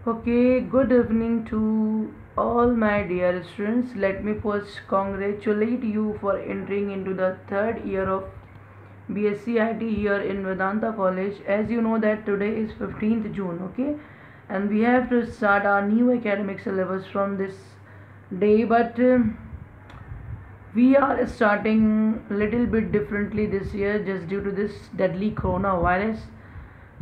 Okay, good evening to all my dear students. Let me first congratulate you for entering into the third year of BSc IT here in Vedanta College. As you know that today is 15th June, okay? And we have to start our new academic syllabus from this day, but we are starting little bit differently this year just due to this deadly coronavirus.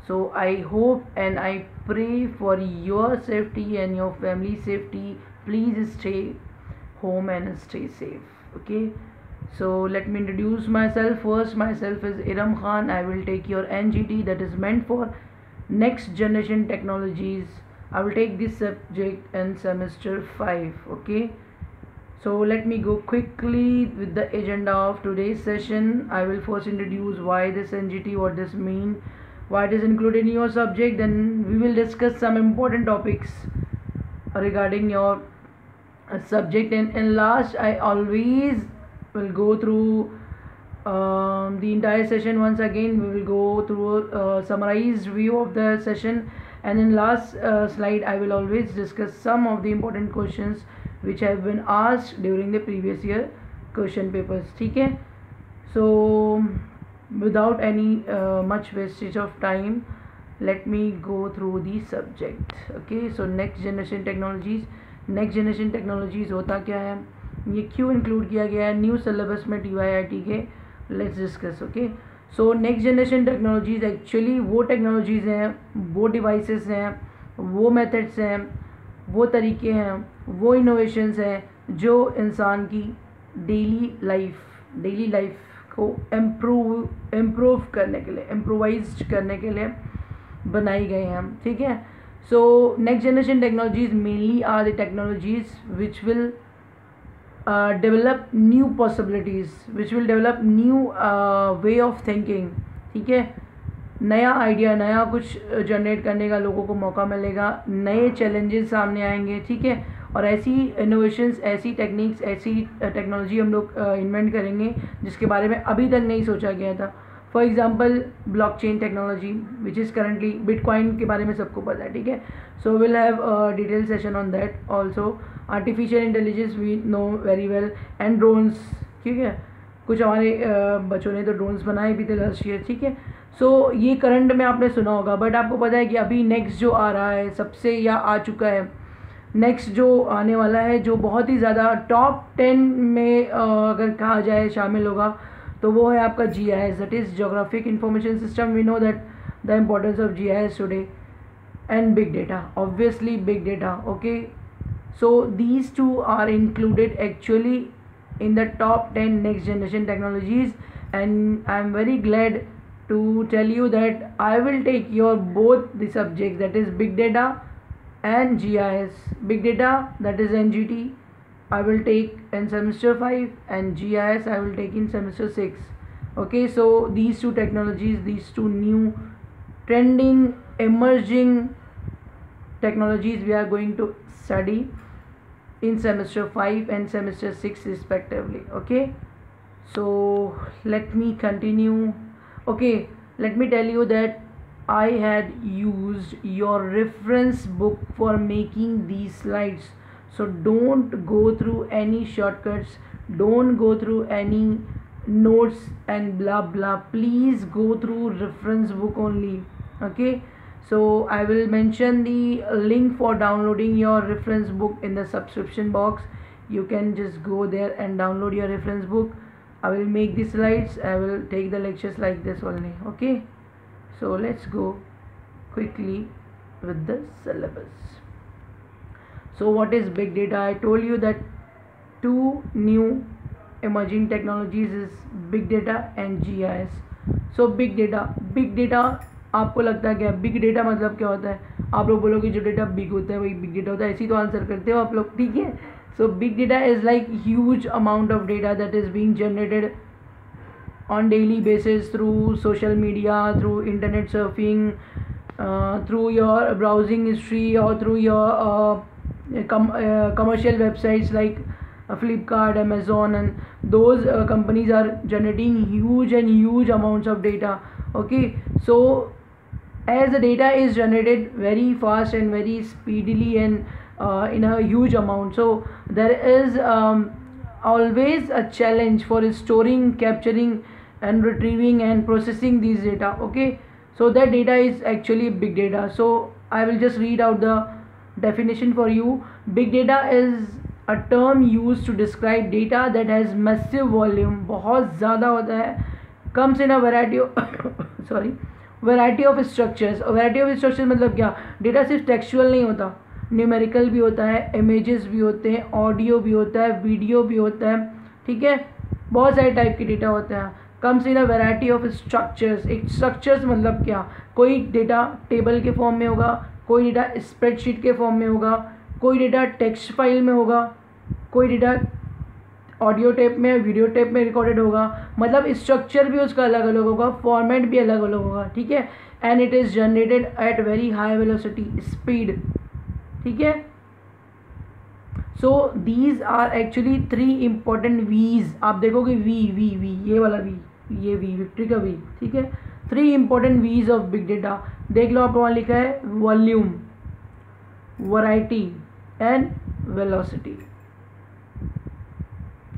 So I hope and I pray for your safety and your family safety. Please stay home and stay safe. Okay. So let me introduce myself. First, myself is Iram Khan. I will take your NGT, that is meant for next generation technologies. I will take this subject in semester 5. Okay. So let me go quickly with the agenda of today's session. I will first introduce why this NGT, what this mean, why it is included in your subject. Then we will discuss some important topics regarding your subject, and in last I always will go through the entire session. Once again we will go through a summarized view of the session, and in last slide I will always discuss some of the important questions which have been asked during the previous year question papers. ठीक है. So without any much wastage of time, let me go through the subject. Okay, so next generation technologies होता क्या है, ये क्यों include किया गया है न्यू सिलेबस में TYIT के, let's discuss. Okay, so next generation technologies actually वो टेक्नोलॉजीज़ हैं, वो डिवाइसेस हैं, वो मेथड्स हैं, वो तरीके हैं, वो इनोवेशंस हैं जो इंसान की डेली लाइफ को इम्प्रूव करने के लिए, इम्प्रोवाइज करने के लिए बनाई गए हैं. ठीक है. So next generation technologies mainly are the technologies which will develop new possibilities, which will develop new way of thinking. ठीक है. नया आइडिया, नया कुछ जनरेट करने का लोगों को मौका मिलेगा, नए चैलेंजेस सामने आएंगे. ठीक है. और ऐसी इनोवेशंस, ऐसी टेक्निक्स, ऐसी टेक्नोलॉजी हम लोग इन्वेंट करेंगे जिसके बारे में अभी तक नहीं सोचा गया था. For example blockchain technology which is currently, bitcoin के बारे में सबको पता है. ठीक है. So will have detail session on that also. Artificial intelligence we know very well, and drones. ठीक है. कुछ हमारे बच्चों ने तो ड्रोन्स बनाए भी थे लास्ट ईयर. ठीक है. सो ये करंट में आपने सुना होगा, बट आपको पता है कि अभी नेक्स्ट जो आ रहा है सबसे, या आ चुका है, नेक्स्ट जो आने वाला है, जो बहुत ही ज़्यादा टॉप 10 में अगर कहा जाए शामिल होगा, तो वो है आपका GIS, that is geographic information system. We know that the importance of GIS today, and big data, obviously big data. Okay, so these two are included actually in the top 10 next generation technologies, and I am very glad to tell you that I will take your both the subjects, that is big data and GIS. Big data, that is NGT, I will take in semester 5, and GIS I will take in semester 6. Okay, so these two technologies, these two new trending emerging technologies we are going to study in semester 5 and semester 6 respectively. Okay, so let me continue. Okay, let me tell you that I had used your reference book for making these slides, so don't go through any shortcuts, don't go through any notes and blah blah. Please go through reference book only. Okay, so I will mention the link for downloading your reference book in the subscription box. You can just go there and download your reference book. I will make the slides, I will take the lectures like this only. Okay, so let's go quickly with the syllabus. So what is big data? I told you that two new emerging technologies is big data and GIS. So big data आपको लगता है क्या big data मतलब क्या होता है? आप लोग बोलोगे जो डेटा बिग होता है वही बिग डेटा होता है, ऐसी तो आंसर करते हो आप लोग. ठीक है. So big data is like huge amount of data that is being generated on daily basis through social media, through internet surfing, through your browsing history, or through your commercial websites like Flipkart, Amazon, and those companies are generating huge amounts of data. Okay, so as the data is generated very fast and very speedily and in a huge amount, so there is always a challenge for storing, capturing and retrieving and processing these data. Okay, so that data is actually big data. So I will just read out the definition for you. Big data is a term used to describe data that has massive volume, बहुत ज़्यादा होता है, comes in a variety of sorry variety of structures. Variety of structure मतलब क्या, data सिर्फ textual नहीं होता, numerical भी होता है, इमेजेस भी होते हैं, ऑडियो भी होता है, वीडियो भी होता है. ठीक है, बहुत सारे टाइप के डेटा होते हैं. Comes in a variety of structures. एक स्ट्रक्चर्स मतलब क्या, कोई डेटा टेबल के फॉर्म में होगा, कोई डेटा स्प्रेडशीट के फॉर्म में होगा, कोई डेटा टेक्स्ट फाइल में होगा, कोई डेटा ऑडियो टेप में, वीडियो टेप में रिकॉर्डेड होगा. मतलब स्ट्रक्चर भी उसका अलग अलग होगा, फॉर्मेट भी अलग अलग होगा. ठीक है, and it is generated at very high velocity, speed. ठीक है, so these are actually 3 important V's. आप देखोगे वी वी वी, ये वाला वी, ये वी, विक्ट्री का वी. ठीक है, 3 इंपॉर्टेंट वीज ऑफ बिग डेटा. देख लो, आप वहाँ लिखा है volume, variety and velocity.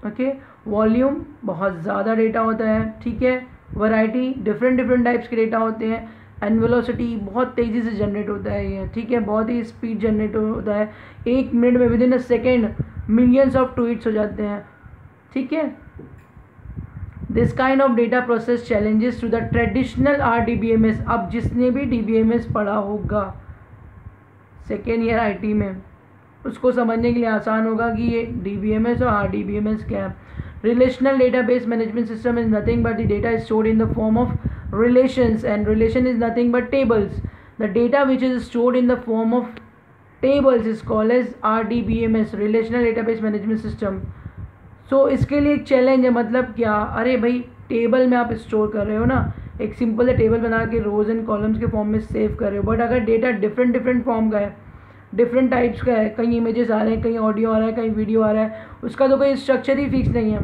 Okay, volume बहुत ज़्यादा डेटा होता है. ठीक है, वैरायटी डिफरेंट टाइप्स के डेटा होते हैं, एंड वेलोसिटी बहुत तेज़ी से जनरेट होता है ये. ठीक है, बहुत ही स्पीड जनरेट होता है. 1 मिनट में, within a second, millions of tweets हो जाते हैं. ठीक है, this kind of data process challenges to the traditional RDBMS. अब जिसने भी DBMS पढ़ा होगा सेकेंड ईयर IT में, उसको समझने के लिए आसान होगा कि ये DBMS और RDBMS क्या है. Relational database management system is nothing but the data is stored in the form of relations, and relation is nothing but tables. The data which is stored in the form of tables is called as RDBMS, relational database management system. So इसके लिए एक challenge है. मतलब क्या, अरे भाई table में आप स्टोर कर रहे हो ना, एक सिंपल सा टेबल बना के रोज एंड कॉलम्स के फॉर्म में सेव कर रहे हो, बट अगर डेटा डिफरेंट फॉर्म का है, डिफरेंट टाइप्स का है, कहीं इमेजेस आ रहे हैं, कहीं ऑडियो आ रहा है, कहीं वीडियो आ रहा है, उसका तो कोई स्ट्रक्चर ही फिक्स नहीं है.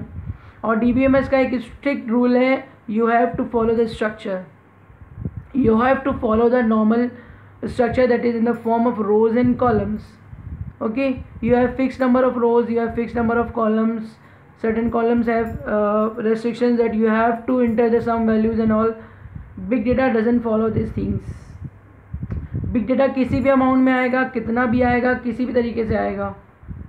और DBMS का एक स्ट्रिक्ट रूल है, you have to follow the structure, you have to follow the normal structure that is in the form of rows and columns. Okay, you have fixed number of rows, you have fixed number of columns. Certain columns have restrictions that you have to enter the some values and all. Big data doesn't follow these things. Big data किसी भी amount में आएगा, कितना भी आएगा, किसी भी तरीके से आएगा.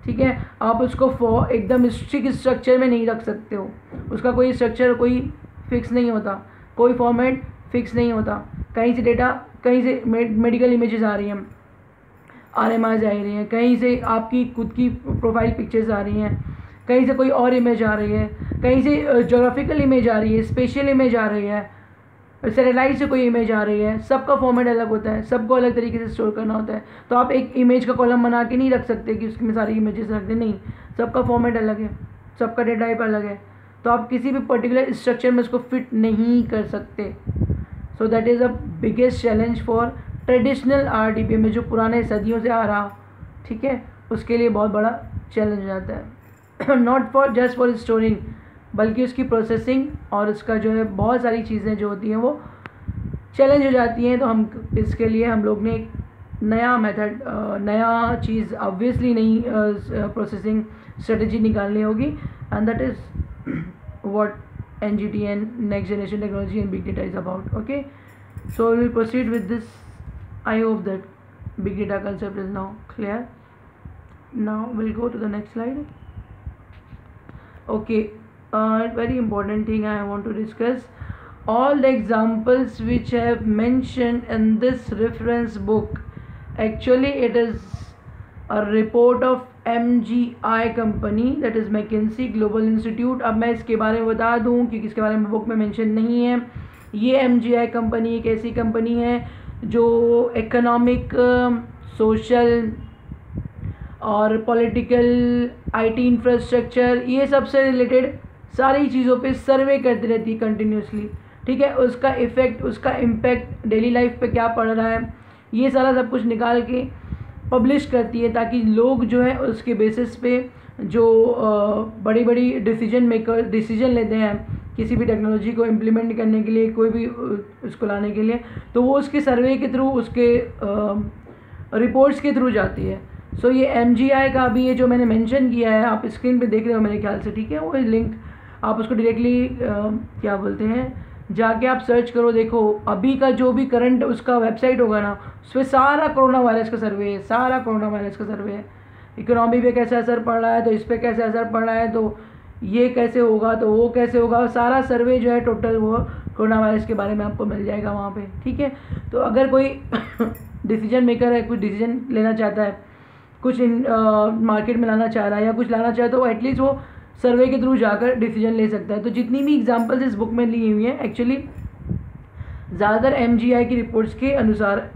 ठीक है, आप उसको एकदम स्ट्रिक्ट स्ट्रक्चर में नहीं रख सकते हो. उसका कोई स्ट्रक्चर, कोई फिक्स नहीं होता, कोई फॉर्मेट फिक्स नहीं होता. कहीं से डेटा, कहीं से मेडिकल इमेजेस आ रही हैं, RMIs आ रही हैं, कहीं से आपकी खुद की प्रोफाइल पिक्चर्स आ रही हैं, कहीं से कोई और इमेज आ रही है, कहीं से जोग्राफिकल इमेज आ रही है, स्पेशल इमेज आ रही है, सैटेलाइट से कोई इमेज आ रही है. सबका फॉर्मेट अलग होता है, सबको अलग तरीके से स्टोर करना होता है. तो आप एक इमेज का कॉलम बना के नहीं रख सकते कि उसमें सारी इमेजेस रख दें, नहीं. सबका फॉर्मेट अलग है, सबका डेटा टाइप अलग है, तो आप किसी भी पर्टिकुलर स्ट्रक्चर में उसको फिट नहीं कर सकते. So that is a biggest challenge for traditional RDBMS, जो पुराने सदियों से आ रहा. ठीक है, उसके लिए बहुत बड़ा चैलेंज हो जाता है. Not for just for storing, बल्कि उसकी प्रोसेसिंग और उसका जो है बहुत सारी चीज़ें जो होती हैं वो चैलेंज हो जाती हैं. तो हम इसके लिए हम लोग ने एक नया मेथड, नया चीज़ ऑब्वियसली नई प्रोसेसिंग स्ट्रेटजी निकालनी होगी, and that is what NGT and next generation technology and big data is about. Okay, so we will proceed with this. I hope that big data concept is now clear. Now we'll go to the next slide. Okay, very important thing I want to discuss. All the examples which I have mentioned in this reference book, actually it is a report of MGI company, that is McKinsey global institute. अब मैं इसके बारे में बता दूं क्योंकि इसके बारे में बुक में मेंशन नहीं है. ये MGI कंपनी एक ऐसी कंपनी है जो इकोनॉमिक, सोशल और पॉलिटिकल, IT इंफ्रास्ट्रक्चर, ये सबसे रिलेटेड सारी चीज़ों पे सर्वे करती रहती है कंटिन्यूसली. ठीक है, उसका इफ़ेक्ट, उसका इम्पैक्ट डेली लाइफ पे क्या पड़ रहा है, ये सारा सब कुछ निकाल के पब्लिश करती है, ताकि लोग जो है उसके बेसिस पे जो बड़ी बड़ी डिसीजन लेते हैं किसी भी टेक्नोलॉजी को इम्प्लीमेंट करने के लिए, कोई भी उसको लाने के लिए, तो वो उसके सर्वे के थ्रू, उसके रिपोर्ट्स के थ्रू जाती है। सो ये MGI का भी ये जो मैंने मेंशन किया है, आप स्क्रीन पे देख रहे हो मेरे ख्याल से, ठीक है, वो लिंक आप उसको डायरेक्टली क्या बोलते हैं, जाके आप सर्च करो, देखो अभी का जो भी करंट उसका वेबसाइट होगा ना, उस पर सारा कोरोना वायरस का सर्वे है, सारा कोरोना वायरस का सर्वे है। इकोनॉमी पे कैसे असर पड़ रहा है, तो इस पर कैसे असर पड़ रहा है, तो ये कैसे होगा, तो वो कैसे होगा, सारा सर्वे जो है टोटल वो कोरोना वायरस के बारे में आपको मिल जाएगा वहाँ पे, ठीक है। तो अगर कोई डिसीजन मेकर है, कुछ डिसीजन लेना चाहता है, कुछ मार्केट में लाना चाह रहा है या कुछ लाना चाहता है, तो एटलीस्ट वो सर्वे के थ्रू जाकर डिसीजन ले सकता है। तो जितनी भी एग्जांपल्स इस बुक में ली हुई हैं एक्चुअली ज़्यादातर MGI की रिपोर्ट्स के अनुसार,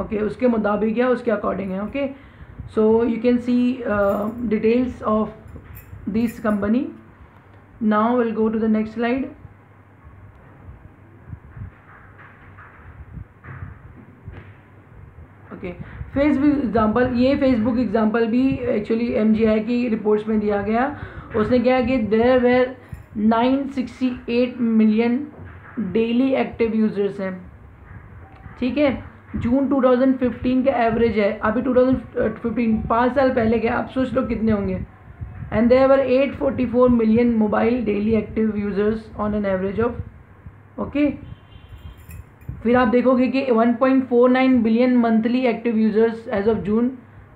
ओके, उसके मुताबिक या उसके अकॉर्डिंग है, okay. So you can see details of this company. Now will go to the next slide. Okay, Facebook example, ये फेसबुक एग्जांपल भी एक्चुअली MGI की रिपोर्ट्स में दिया गया। उसने क्या कि there were 968 million daily active users हैं, ठीक है। जून 2015 का एवरेज है, अभी 2015 5 साल पहले के, आप सोच लो कितने होंगे। And there were 844 million mobile daily active users on an average of, okay. फिर आप देखोगे कि 1.49 billion monthly active users as of June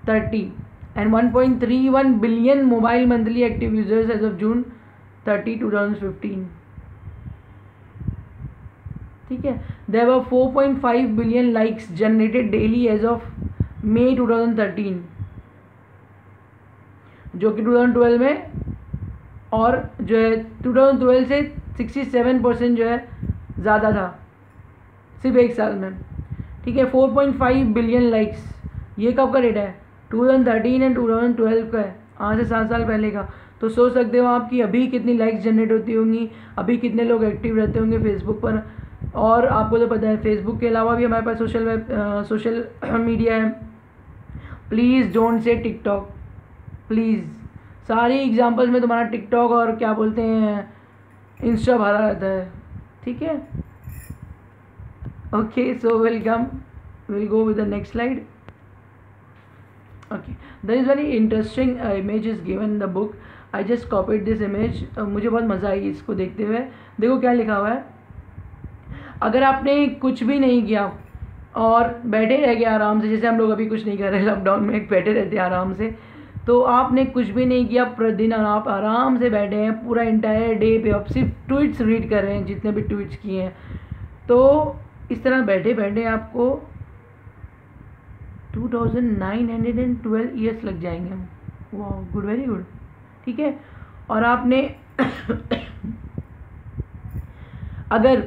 30 and 1.31 billion mobile monthly active users as of June 30, 2015, ठीक है। There were 4.5 billion likes generated daily as of May 2013, जो कि 2012 में, और जो है 2012 से 67% जो है ज़्यादा था सिर्फ एक साल में, ठीक है। 4.5 बिलियन लाइक्स, ये कब का डेटा है, 2013 एंड 2012 का है, आज से 7 साल पहले का। तो सोच सकते हो आप कि अभी कितनी लाइक्स जनरेट होती होंगी, अभी कितने लोग एक्टिव रहते होंगे फेसबुक पर। और आपको तो पता है फेसबुक के अलावा भी हमारे पास सोशल मीडिया है। Please don't say TikTok, please. सारी एग्जांपल्स में तुम्हारा टिकटॉक और क्या बोलते हैं इंस्टा भरा रहता है, ठीक है। Okay, so we'll go with the next slide. Okay, there is very interesting image is given in the book. I just copied this image. मुझे बहुत मज़ा आई इसको देखते हुए। देखो क्या लिखा हुआ है, अगर आपने कुछ भी नहीं किया और बैठे रह गए आराम से, जैसे हम लोग अभी कुछ नहीं कर रहे लॉकडाउन में, बैठे रहते हैं आराम से, तो आपने कुछ भी नहीं किया प्रतिदिन और आप आराम से बैठे हैं पूरा इंटायर डे पे, आप सिर्फ ट्वीट्स रीड कर रहे हैं, जितने भी ट्वीट्स किए हैं, तो इस तरह बैठे बैठे आपको 2912 ईयर्स लग जाएंगे। वाह, गुड, वेरी गुड, ठीक है। और आपने अगर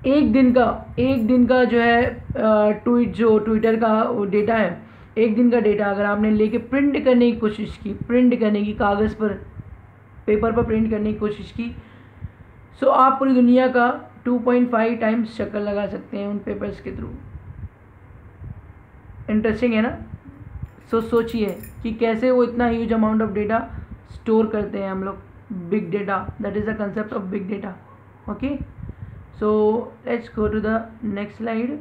एक दिन का जो है ट्विटर का डेटा है, एक दिन का डेटा अगर आपने लेके प्रिंट करने की कोशिश की, कागज़ पर, पेपर पर प्रिंट करने की कोशिश की, सो आप पूरी दुनिया का 2.5 टाइम्स चक्कर लगा सकते हैं उन पेपर्स के थ्रू। इंटरेस्टिंग है ना। सो सोचिए कि कैसे वो इतना huge amount of data store करते हैं हम लोग, big data, that is the concept of big data, okay. So let's go to the next slide.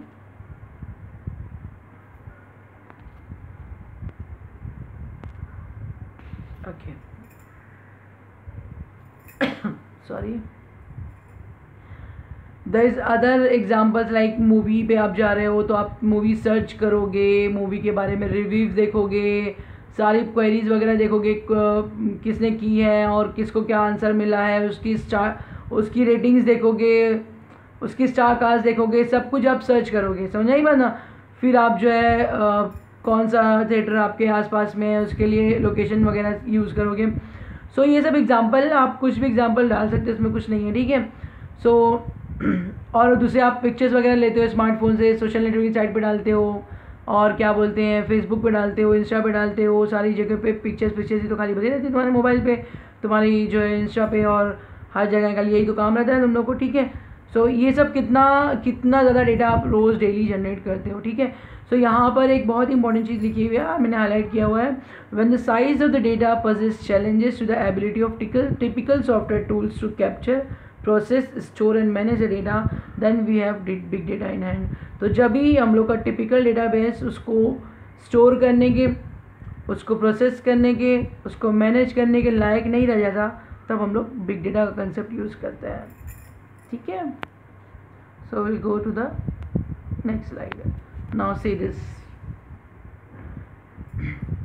Okay, sorry. There is other examples like movie पे आप जा रहे हो तो आप मूवी सर्च करोगे, मूवी के बारे में रिव्यूज़ देखोगे, सारी क्वेरीज वगैरह देखोगे किसने की है और किसको क्या आंसर मिला है, उसकी रेटिंग्स देखोगे, उसकी स्टार कास्ट देखोगे, सब कुछ आप सर्च करोगे, समझा ही बात ना। फिर आप जो है कौन सा थिएटर आपके आसपास में है उसके लिए लोकेशन वगैरह यूज़ करोगे। सो ये सब एग्जांपल, आप कुछ भी एग्जांपल डाल सकते हो, इसमें कुछ नहीं है, ठीक है। सो और दूसरे आप पिक्चर्स वगैरह लेते हो स्मार्टफोन से, सोशल नेटवर्किंग साइट पे डालते हो, और क्या बोलते हैं फेसबुक पे डालते हो, इंस्टा पे डालते हो, सारी जगह पे पिक्चर्स ही तो खाली बची रहती है तुम्हारे मोबाइल पे, तुम्हारी जो है इंस्टा पे और हर जगह का यही तो काम रहता है तुम लोग को, ठीक है। सो ये सब कितना ज़्यादा डेटा आप रोज़ डेली जनरेट करते हो, ठीक है। सो यहाँ पर एक बहुत इंपॉर्टेंट चीज़ लिखी हुई है, मैंने हाईलाइट किया हुआ है, when the size of the data poses challenges to the ability of typical software tools to capture process, store and manage data, then we have big data in hand. तो जब भी हम लोग का टिपिकल डेटाबेस उसको store करने के, उसको प्रोसेस करने के, उसको मैनेज करने के लायक नहीं रह जाता, तब हम लोग बिग डेटा का कंसेप्ट यूज़ करते हैं। ठीक है, so will go to the next slide. Now see this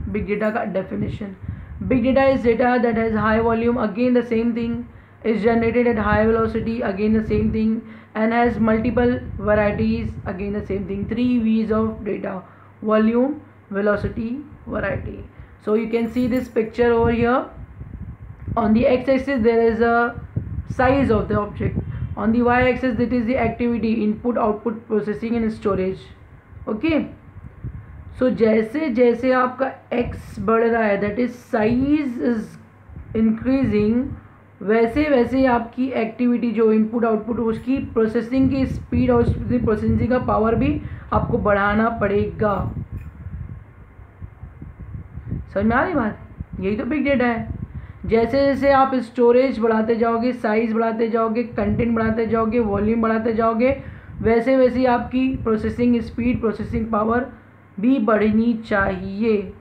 big data का definition. Big data is data that has high volume, again the same thing, is generated at high velocity, again the same thing, and has multiple varieties, again the same thing. 3 V's of data: volume, velocity, variety. So you can see this picture over here. On the x-axis there is a size of the object, on the y-axis it is the activity, input, output, processing and storage. Okay, so जैसे जैसे आपका x बढ़ रहा है, that is size is increasing, वैसे वैसे आपकी activity जो इनपुट आउटपुट, उसकी प्रोसेसिंग की स्पीड और उसकी प्रोसेसिंग का पावर भी आपको बढ़ाना पड़ेगा। समझ में आ रही बात? यही तो बिग डेटा है। जैसे जैसे आप स्टोरेज बढ़ाते जाओगे, साइज बढ़ाते जाओगे, कंटेंट बढ़ाते जाओगे, वॉल्यूम बढ़ाते जाओगे, वैसे वैसे आपकी प्रोसेसिंग स्पीड, प्रोसेसिंग पावर भी बढ़नी चाहिए।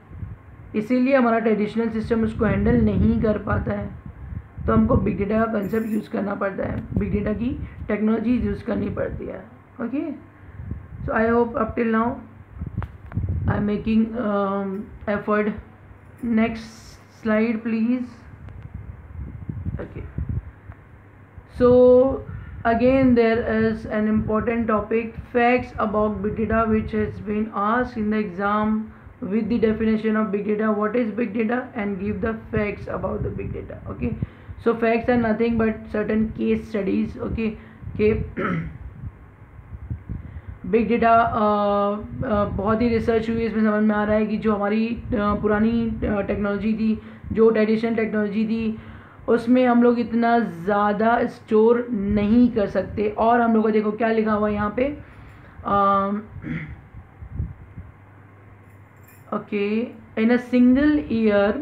इसीलिए हमारा ट्रेडिशनल सिस्टम उसको हैंडल नहीं कर पाता है, तो हमको बिग डेटा का कंसेप्ट यूज़ करना पड़ता है, बिग डेटा की टेक्नोलॉजीज यूज़ करनी पड़ती है। Okay, so I hope up till now I am making effort. Next slide please. Okay, so again there is an important topic, facts about big data, which has been asked in the exam with the definition of big data. What is big data? And give the facts about the big data. Okay, so facts are nothing but certain case studies. Okay, big data बहुत ही research हुई, इसमें समझ में आ रहा है कि जो हमारी पुरानी टेक्नोलॉजी थी, जो ट्रेडिशनल टेक्नोलॉजी थी, उसमें हम लोग इतना ज़्यादा स्टोर नहीं कर सकते। और हम लोग को देखो क्या लिखा हुआ है यहाँ पे, okay, in a single year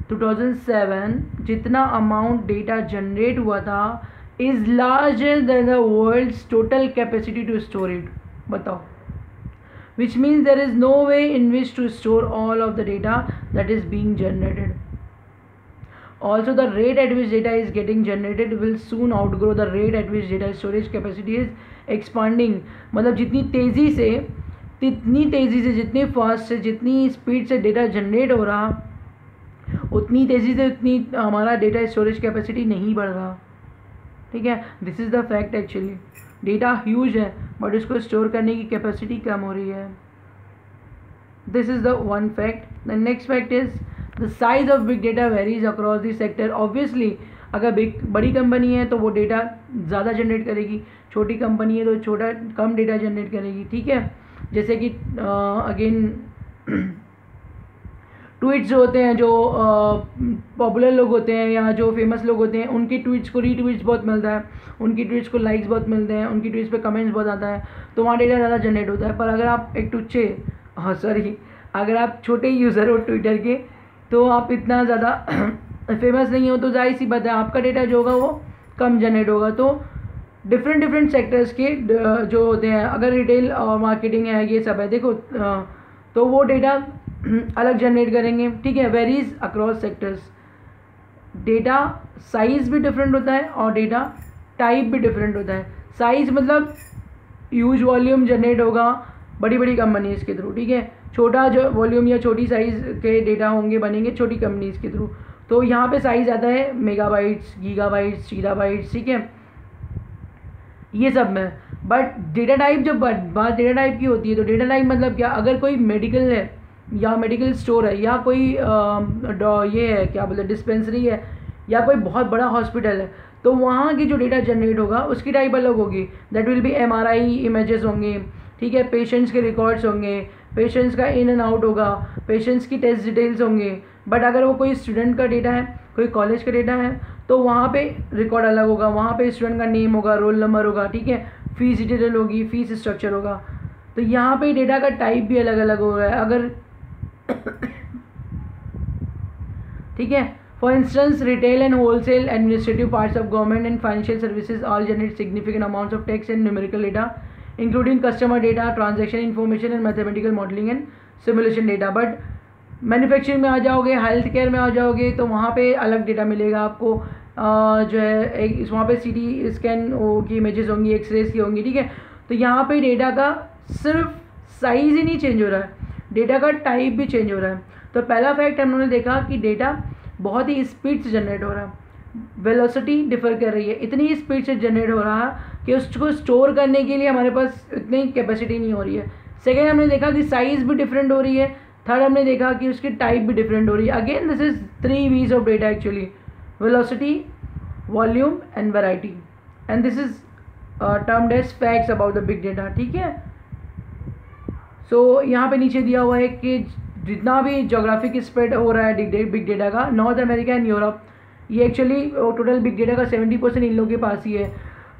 2007 जितना अमाउंट डेटा जनरेट हुआ था is larger than the world's total capacity to store it. बताओ, which means there is no way in which to store all of the data that is being generated. Also the rate at which data is getting generated will soon outgrow the rate at which data storage capacity is expanding। मतलब जितनी तेज़ी से, जितनी fast से, जितनी speed से data generate हो रहा, उतनी तेज़ी से उतनी हमारा डेटा स्टोरेज कैपेसिटी नहीं बढ़ रहा। ठीक है, this is the fact. Actually data huge है बट उसको स्टोर करने की कैपेसिटी कम हो रही है। This is the one fact. The next fact is the size of big data varies across the sector. Obviously अगर बड़ी कंपनी है तो वो डेटा ज़्यादा जनरेट करेगी, छोटी कंपनी है तो कम डेटा जनरेट करेगी। ठीक है, जैसे कि अगेन ट्वीट्स जो होते हैं, जो पॉपुलर लोग होते हैं या जो फेमस लोग होते हैं, उनकी ट्वीट्स को रीट्वीट्स बहुत मिलता है, उनकी ट्वीट्स को लाइक्स बहुत मिलते हैं, उनकी ट्वीट्स पे कमेंट्स बहुत आता है, तो वहाँ डेटा ज़्यादा जनरेट होता है। पर अगर आप अगर आप छोटे यूज़र हो ट्विटर के, तो आप इतना ज़्यादा फेमस नहीं हो, तो जाहिर सी बात है आपका डेटा जो होगा वो कम जनरेट होगा। तो डिफरेंट सेक्टर्स के जो होते हैं, अगर रिटेल और मार्केटिंग है, ये सब है, देखो तो वो डेटा अलग जनरेट करेंगे। ठीक है, varies across sectors. Data size भी डिफरेंट होता है और डेटा टाइप भी डिफरेंट होता है। साइज़ मतलब ह्यूज वॉल्यूम जनरेट होगा बड़ी कंपनीज़ के थ्रू। ठीक है, छोटा जो वॉल्यूम या छोटी साइज़ के डेटा होंगे बनेंगे छोटी कंपनीज़ के थ्रू। तो यहाँ पे साइज़ आता है मेगाबाइट्स, गीगाबाइट्स, टीराबाइट्स। ठीक है, ये सब में। बट डेटा टाइप, जब बात डेटा टाइप की होती है तो डेटा टाइप मतलब क्या, अगर कोई मेडिकल है या मेडिकल स्टोर है या कोई ये है क्या बोलते डिस्पेंसरी है या कोई बहुत बड़ा हॉस्पिटल है, तो वहाँ की जो डेटा जनरेट होगा उसकी टाइप अलग होगी। That will be MRI images होंगे। ठीक है, पेशेंट्स के रिकॉर्ड्स होंगे, पेशेंट्स का इन एंड आउट होगा, पेशेंट्स की टेस्ट डिटेल्स होंगे। बट अगर वो कोई स्टूडेंट का डेटा है, कोई कॉलेज का डेटा है, तो वहाँ पे रिकॉर्ड अलग होगा, वहाँ पे स्टूडेंट का नेम होगा, रोल नंबर होगा। ठीक है, फीस डिटेल होगी, फीस स्ट्रक्चर होगा। तो यहाँ पे डेटा का टाइप भी अलग अलग हो रहा है। अगर ठीक है, For instance, retail and wholesale, administrative parts of government and financial services all generate significant amounts of text and numerical data, including customer data, transaction information and mathematical modeling and simulation data. But manufacturing में आ जाओगे, health care में आ जाओगे तो वहाँ पे अलग data मिलेगा आपको, जो है एक वहाँ पे CT स्कैन की इमेजेस होंगी, एक्सरेज की होंगी, ठीक है. तो यहाँ पे डेटा का सिर्फ साइज़ ही नहीं चेंज हो रहा है, डेटा का टाइप भी चेंज हो रहा है. तो पहला फैक्ट हमने देखा कि डेटा बहुत ही स्पीड से जनरेट हो रहा है, वेलोसिटी डिफर कर रही है, इतनी स्पीड से जनरेट हो रहा है कि उसको स्टोर करने के लिए हमारे पास इतनी कैपेसिटी नहीं हो रही है. सेकेंड हमने देखा कि साइज़ भी डिफरेंट हो रही है. थर्ड हमने देखा कि उसकी टाइप भी डिफरेंट हो रही है. Again this is 3 V's of data actually, velocity, volume and variety, and this is termed as facts about the big data. ठीक है. सो यहाँ पे नीचे दिया हुआ है कि जितना भी जोग्राफिक स्प्रेड हो रहा है बिग डेटा का, नॉर्थ अमेरिका एंड यूरोप, ये एक्चुअली टोटल बिग डेटा का 70% इन लोगों के पास ही है.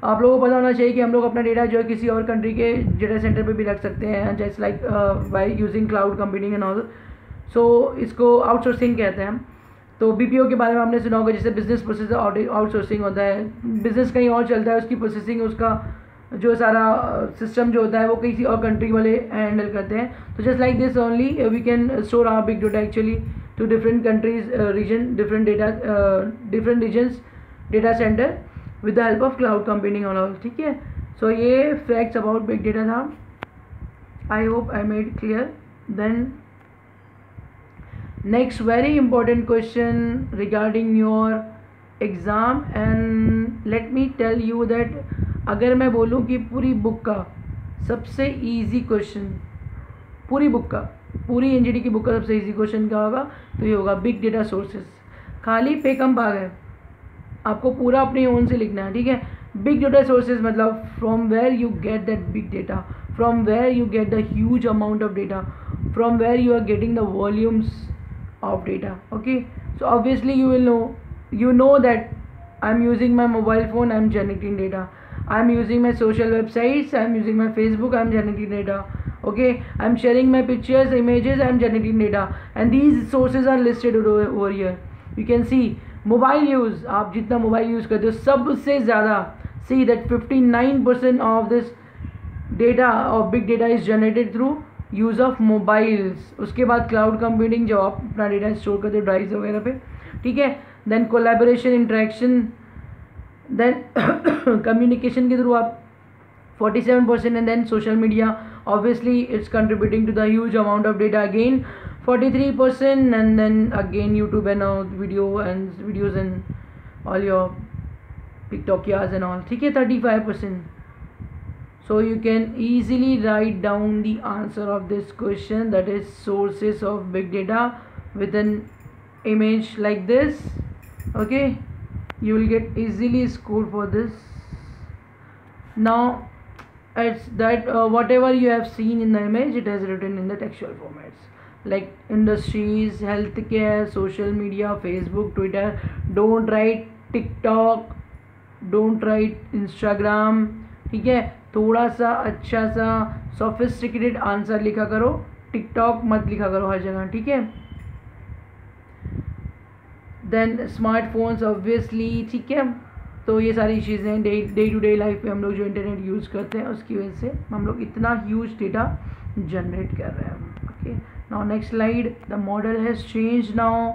आप लोगों को पता होना चाहिए कि हम लोग अपना डेटा जो है किसी और कंट्री के डेटा सेंटर पे भी रख सकते हैं, जैसे like by using cloud computing and all. So इसको आउटसोर्सिंग कहते हैं. तो BPO के बारे में आपने सुना होगा, जैसे बिजनेस प्रोसेस आउटसोर्सिंग होता है, बिजनेस कहीं और चलता है, उसकी प्रोसेसिंग, उसका जो सारा सिस्टम जो होता है वो किसी और कंट्री वाले हैंडल करते हैं. तो just like this only we can store our big data actually to different countries, region, different regions data centre with the help of cloud computing and all. ठीक है. सो ये फैक्ट्स अबाउट बिग डेटा था. I hope I made clear. Then next very important question regarding your exam, and let me tell you that अगर मैं बोलूँ कि पूरी book का सबसे ईजी क्वेश्चन, पूरी बुक का, पूरी NGT की बुक का सबसे ईजी क्वेश्चन क्या होगा, तो ये होगा बिग डेटा सोर्सेज. खाली पे कम भाग है, आपको पूरा अपने ओन से लिखना है. ठीक है. बिग डेटा सोर्सेज मतलब from where you get that big data, from where you get the huge amount of data, from where you are getting the volumes of data. Okay. So obviously you know that I'm using my mobile phone, I'm generating data. I'm using my social websites, I'm using my Facebook, I'm generating data. Okay. I'm sharing my pictures, images, I'm generating data, and these sources are listed over here. You can see mobile use, आप जितना mobile use करते हो सबसे ज़्यादा, see that 59% of this data of big data is generated through use of mobiles. उसके बाद cloud computing, जो आप अपना डेटा स्टोर करते हो ड्राइव्स वगैरह पे. ठीक है. Then collaboration, interaction, then communication के थ्रू आप 47%, and then social media obviously it's contributing to the huge amount of data, again 43%, and then again YouTube and videos and all your TikTokias and all. ठीक है. 35%. So you can easily write down the answer of this question, that is sources of big data, with an image like this. Okay. You will get easily score for this. Now it's that whatever you have seen in the image, it has written in the textual formats, like industries, healthcare, social media, Facebook, Twitter. Don't write TikTok, don't write Instagram. ठीक है. थोड़ा सा अच्छा सा sophisticated answer लिखा करो, TikTok मत लिखा करो हर जगह. ठीक है. Then smartphones obviously. ठीक है. तो ये सारी चीज़ें डे टू डे लाइफ में हम लोग जो इंटरनेट यूज़ करते हैं उसकी वजह से हम लोग इतना ह्यूज डेटा जनरेट कर रहे हैं. Okay. Now next slide. The model has change now.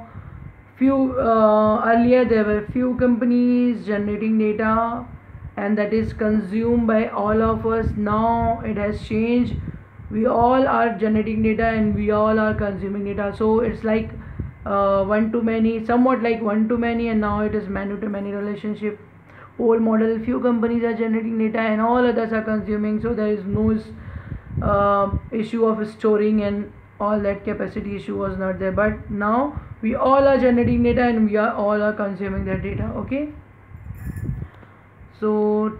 few earlier there were few companies generating data and that is consumed by all of us. Now it has changed. We all are generating data and we all are consuming data. So it's like one to many, somewhat like one to many, and now it is many to many relationship. Old model, few companies are generating data and all others are consuming, so there is no issue of storing and all that capacity issue was not there. But now we all are generating data and we are all are consuming that data. Okay. So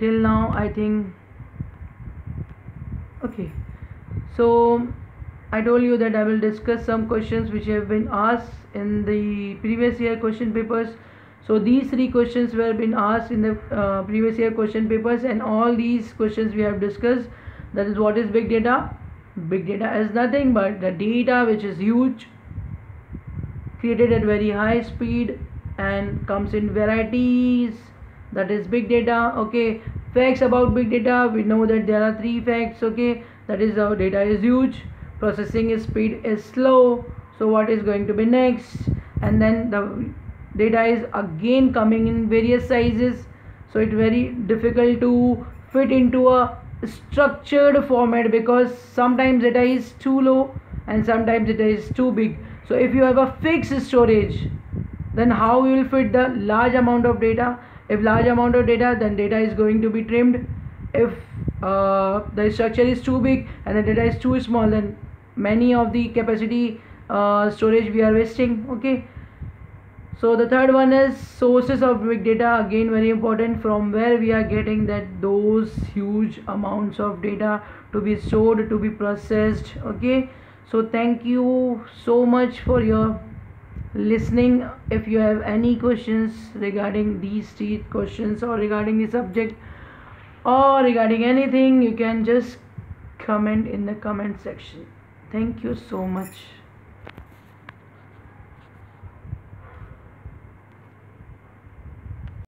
till now I think okay. So I told you that I will discuss some questions which have been asked in the previous year question papers. So these 3 questions were been asked in the previous year question papers, and all these questions we have discussed. That is, what is big data? Big data is nothing but the data which is huge, created at very high speed, and comes in varieties, that is big data. Okay, facts about big data, we know that there are 3 facts. Okay, that is our data is huge, processing speed is slow. So what is going to be next? And then the data is again coming in various sizes, so it's very difficult to fit into a structured format, because sometimes data is too low and sometimes data is too big. So if you have a fixed storage, then how you will fit the large amount of data? If large amount of data, then data is going to be trimmed. If the structure is too big and the data is too small, then many of the capacity storage we are wasting. Okay, so the third one is sources of big data, again very important, from where we are getting that those huge amounts of data to be stored, to be processed. Okay, so thank you so much for your listening. If you have any questions regarding these 3 questions, or regarding the subject, or regarding anything, you can just comment in the comment section. Thank you so much.